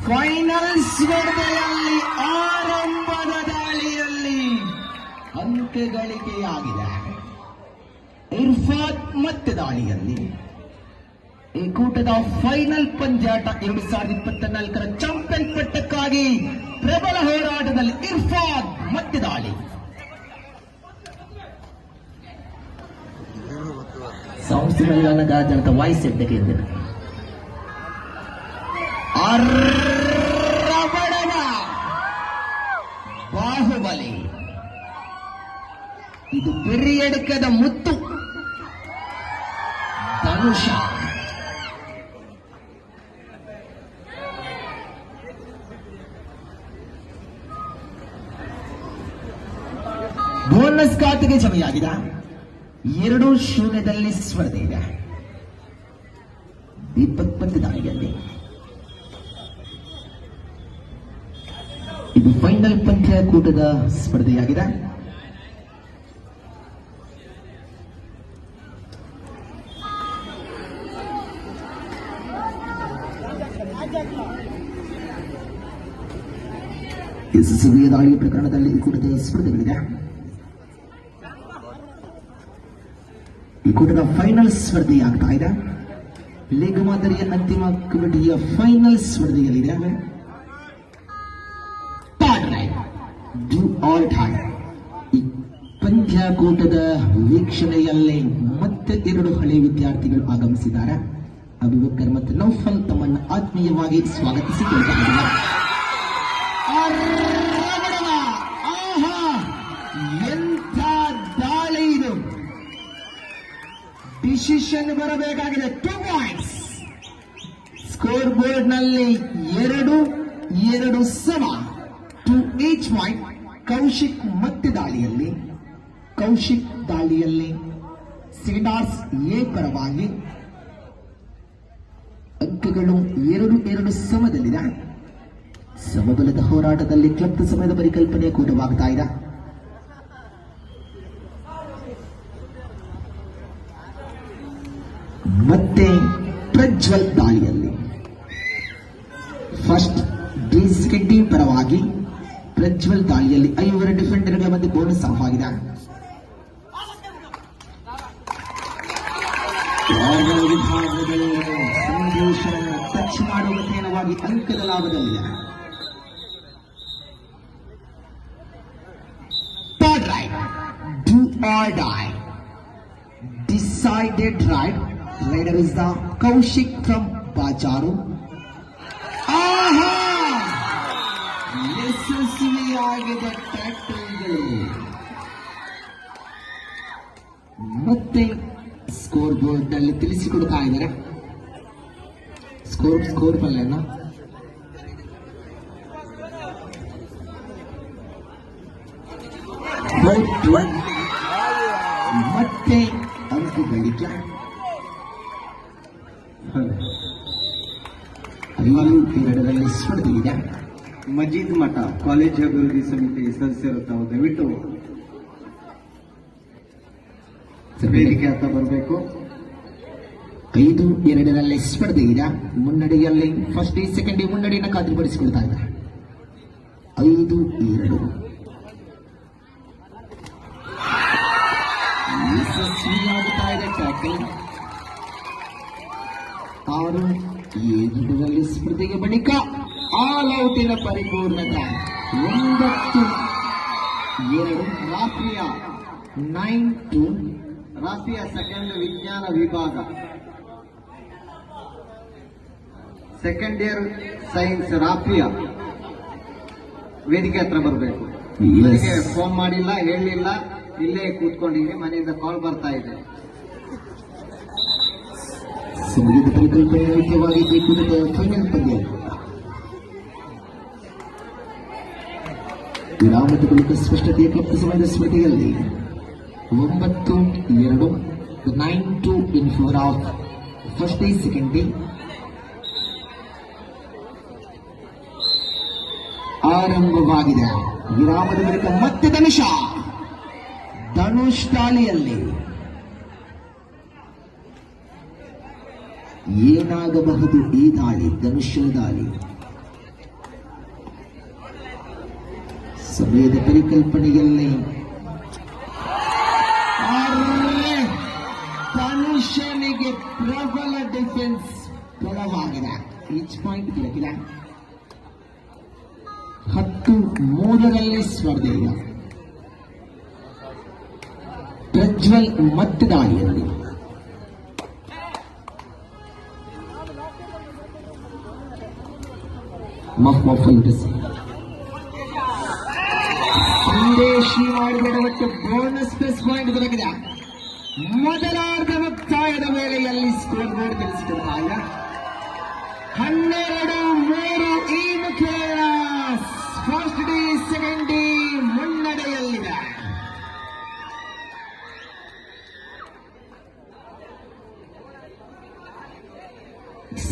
Final ಸ್ಪರ್ಧೆಯಲ್ಲಿ ಆರಂಭದ ದಾಳಿಯಲ್ಲಿ ಅಂಕ ಗಳಿಕೆಯಾಗಿದೆ. ಇರ್ಫಾನ್ ಮತ್ತೆ ದಾಳಿಯಲ್ಲಿ ಈ ಕೂಟದ ಫೈನಲ್ ಪಂದ್ಯಾಟ 2024ರ ಚಾಂಪಿಯನ್ ಪಟ್ಟಕ್ಕಾಗಿ ಪ್ರಬಲ ಹೋರಾಟದಲ್ಲಿ ಇರ್ಫಾನ್ ಮತ್ತೆ ದಾಳಿ. ಸಂಸ್ಥೆಗಳನ್ನಗಾದಂತ ವಾಯ್ಸ್ ಎದ್ದಕ್ಕೆ ಬಾಹುಬಲಿ ಇದು ಬೆರಿಯಡಕದ ಮುತ್ತು ಧನುಷ. ಬೋನಸ್ ಖಾತೆಗೆ ಜಮೆಯಾಗಿದೆ. 2-0 ಸ್ಪರ್ಧೆ ಇದೆ. ದೀಪಕ್ ದಾಳಿಯಲ್ಲಿ ಇದು ಫೈನಲ್ ಪಂದ್ಯ ಕೂಟದ ಸ್ಪರ್ಧೆಯಾಗಿದೆ. ಯಶಸ್ವಿಯ ದಾಳಿ ಪ್ರಕರಣದಲ್ಲಿ ಈ ಕೂಟದ ಸ್ಪರ್ಧೆಗಳಿದೆ. ಈ ಕೂಟದ ಫೈನಲ್ ಸ್ಪರ್ಧೆಯಾಗ್ತಾ ಇದೆ. ಲೀಗ್ ಮಾದರಿಯ ಅಂತಿಮ ಕಬಡ್ಡಿಯ ಫೈನಲ್ ಸ್ಪರ್ಧೆಯಲ್ಲಿದೆ. Do or die. ಈ ಪಂದ್ಯಾಕೂಟದ ವೀಕ್ಷಣೆಯಲ್ಲಿ ಮತ್ತೆ 2 ಹಳೆ ವಿದ್ಯಾರ್ಥಿಗಳು ಆಗಮಿಸಿದ್ದಾರೆ. ಅಬುಬಕರ್ ಮತ್ತು ನೌಫಲ್ ತಮ್ಮನ್ನು ಆತ್ಮೀಯವಾಗಿ ಸ್ವಾಗತಿಸಿಕೊಳ್ತಾರೆ. ಎಂಥ ದಾಳಿ ಇದು! ಡಿಸಿಷನ್ ಬರಬೇಕಾಗಿದೆ. 2 ಪಾಯಿಂಟ್ಸ್. ಸ್ಕೋರ್ ಬೋರ್ಡ್ ನಲ್ಲಿ 2-2 ಸಮ. 2 ಈಚ್ ಪಾಯಿಂಟ್. ಕೌಶಿಕ್ ಮತ್ತೆ ದಾಳಿಯಲ್ಲಿ ಸಿಂಡಾರ್ಸ್ ಎ ಪರವಾಗಿ ಅಂಕಗಳು 2-2 ಸಮದಲ್ಲಿದೆ. ಸಮಬಲದ ಹೋರಾಟದಲ್ಲಿ ಕ್ಲಬ್ ಸಮಯದ ಪರಿಕಲ್ಪನೆ ಕೂಟವಾಗ್ತಾ ಇದೆ. ಮತ್ತೆ ಪ್ರಜ್ವಲ್ ದಾಳಿಯಲ್ಲಿ ಫಸ್ಟ್ ಡಿ ಟೀಮ್ ಪರವಾಗಿ ಪ್ರಜ್ವಲ್ ದಾಳಿಯಲ್ಲಿ 5 ಡಿಫೆಂಡರ್ಗಳ ಮಧ್ಯೆ ಬೋನಸ್ ಸಹವಾಗಿದೆ. ವಿಭಾಗದಲ್ಲಿ ಸಂದೇಶವನ್ನು ಟಚ್ ಮಾಡುವ ನೇರವಾಗಿ ಅಂಕದ ಲಾಭದಲ್ಲಿದೆ. Third raid, do or die, decided raid. Raider is the Kaushik from ಬಾಜಾರು. ಯಶಸ್ವಿಯಾಗಿದೆ ಟ್ಯಾಕ್ಟರ್ಗಳು. ಮತ್ತೆ ಸ್ಕೋರ್ ಬೋರ್ಡ್ ನಲ್ಲಿ ತಿಳಿಸಿಕೊಡ್ತಾ ಇದ್ದಾರೆ. ಸ್ಕೋರ್ ಪಲ್ಯನ ಮತ್ತೆ ಅಂಕ ಗಳಿಕೆ. 5-2 ಸ್ಪರ್ಧೆ ಇದೆ. ಮಜೀದ್ ಮಠ ಕಾಲೇಜ್ ಅಭಿವೃದ್ಧಿ ಸಮಿತಿ ಸದಸ್ಯರು ತಾವು ದಯವಿಟ್ಟು ವೇದಿಕೆ ಹತ್ತ ಬರಬೇಕು. 5-2 ಸ್ಪರ್ಧೆ ಇದೆ. ಮುನ್ನಡೆಯಲ್ಲಿ ಫಸ್ಟ್ ಡಿ ಸೆಕೆಂಡ್ ಡಿ ಮುನ್ನಡೆಯನ್ನು ಖಾತ್ರಿಪಡಿಸಿಕೊಳ್ತಾ ಇದ್ದಾರೆ. 5-2 ಯಶಸ್ವಿಯಾಗುತ್ತಾ ಇದೆ ಟ್ಯಾಕಲ್. 6-7 ಸ್ಪರ್ಧೆಗೆ ಬಳಿಕ ಆಲ್ ಔಟಿನ ಪರಿಪೂರ್ಣತೆ. 9-2 ರಾಫಿಯಾ 9-2. ರಾಫಿಯಾ ಸೆಕೆಂಡ್ ವಿಜ್ಞಾನ ವಿಭಾಗ, ಸೆಕೆಂಡ್ ಇಯರ್ ಸೈನ್ಸ್. ರಾಫಿಯಾ ವೇದಿಕೆ ಹತ್ರ ಬರಬೇಕು. ನನಗೆ ಫೋನ್ ಮಾಡಿಲ್ಲ, ಹೇಳಲಿಲ್ಲ, ಇಲ್ಲೇ ಕೂತ್ಕೊಂಡಿದ್ದೀನಿ. ಮನೆಯಿಂದ ಕಾಲ್ ಬರ್ತಾ ಇದೆ. ಸಂಗೀತ ಪರಿಕಲ್ಪನೆ ಮುಖ್ಯವಾಗಿ ಫೈನಲ್ ಪಂದ್ಯ. ವಿರಾಮದ ಬಳಿಕ ಸ್ಪಷ್ಟತೆಯ ಕ್ಲಬ್ ಸಮಯದ ಸ್ಮೃತಿಯಲ್ಲಿ 9-2 9-2 in favour of first day second day. ಆರಂಭವಾಗಿದೆ. ವಿರಾಮದ ಬಳಿಕ ಮತ್ತೆ ಧನುಷ್ ದಾಳಿಯಲ್ಲಿ ಏನಾಗಬಹುದು ಈ ದಾಳಿ, ಧನುಷ್ಯ ದಾಳಿ. ಸಮಯದ ಪರಿಕಲ್ಪನೆಯಲ್ಲಿ ಧನುಷ್ಯನಿಗೆ ಪ್ರಬಲ ಡಿಫೆನ್ಸ್ ಬಲವಾಗಿದೆ. ಈಚ್ ಪಾಯಿಂಟ್ ಗಿರಕಿದೆ. 10-3 ಸ್ಪರ್ಧೆ ಈಗ. ಪ್ರಜ್ವಲ್ ಮತ್ತೆ ದಾಳಿಯಲ್ಲಿ ಸಂದೇಶಿ ಮಾಡಿದ ಮತ್ತು ಬೋನಸ್ ಪ್ಲಸ್ ಪಾಯಿಂಟ್ ದೊರಕಿದೆ. ಮೊದಲಾರ್ಧ ಮುಕ್ತಾಯದ ವೇಳೆಯಲ್ಲಿ ಸ್ಕೋರ್ ಬೋರ್ಡ್ ತಿಳಿಸಿಕೊಡ್ತಾರೆ. 12-3 ಈ ಮುಖೇನ ಫಸ್ಟ್ ಡಿ ಸೆಕೆಂಡ್ ಡಿ ಮುನ್ನಡೆಯಲ್ಲಿದೆ.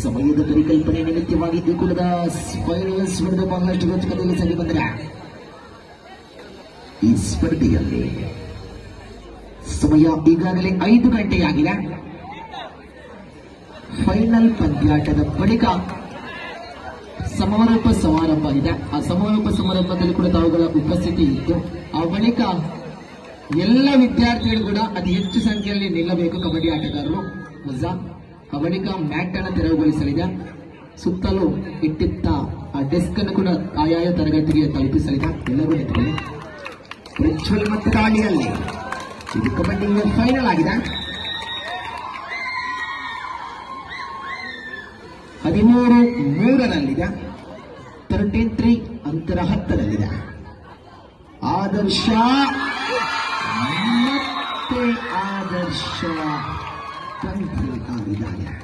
ಸಮಯದ ಪರಿಕಲ್ಪನೆ ನಿಮಿತ್ತವಾಗಿ ಈ ಕುಲದ ಫೈನಲ್ಸ್ ಹೊಡೆದ ಬಹಳಷ್ಟು ರೋಚಕತೆಯಲ್ಲಿ ಸರಿ ಬಂದರೆ ಈ ಸ್ಪರ್ಧೆಯಲ್ಲಿ ಸಮಯ ಈಗಾಗಲೇ 5 ಗಂಟೆಯಾಗಿದೆ. ಫೈನಲ್ ಪಂದ್ಯಾಟದ ಬಳಿಕ ಸಮಾರೋಪ ಸಮಾರಂಭ ಇದೆ. ಆ ಸಮಾರೋಪ ಸಮಾರಂಭದಲ್ಲಿ ಕೂಡ ತಾವುಗಳ ಉಪಸ್ಥಿತಿ ಇತ್ತು. ಆ ಬಳಿಕ ಎಲ್ಲ ವಿದ್ಯಾರ್ಥಿಗಳು ಕೂಡ ಅತಿ ಹೆಚ್ಚು ಸಂಖ್ಯೆಯಲ್ಲಿ ನಿಲ್ಲಬೇಕು. ಕಬಡ್ಡಿ ಆಟಗಾರರು ಮಜಾ. ಆ ಬಳಿಕ ಮ್ಯಾಟ್ ಅನ್ನು ತೆರವುಗೊಳಿಸಲಿದೆ. ಸುತ್ತಲೂ ಇಟ್ಟಿದ್ದ ಆ ಡೆಸ್ಕ್ ಅನ್ನು ಕೂಡ ಆಯಾಯ ತರಗತಿಗೆ ತಲುಪಿಸಲಿದೆ. ಎಲ್ಲರೂ ನಿಂತುಕೊಳ್ಳಿ. ಪ್ರಜ್ವಲ್ ಮತ್ತು ದಾಳಿಯಲ್ಲಿ ಇದು ಕಬಡ್ಡಿಯ ಫೈನಲ್ ಆಗಿದೆ. 13-3 13-3 ಅಂತರ 10 ಆದರ್ಶ ಮತ್ತೆ ಆದರ್ಶ ತಂತ್ರ ಆಗಿದ್ದಾರೆ.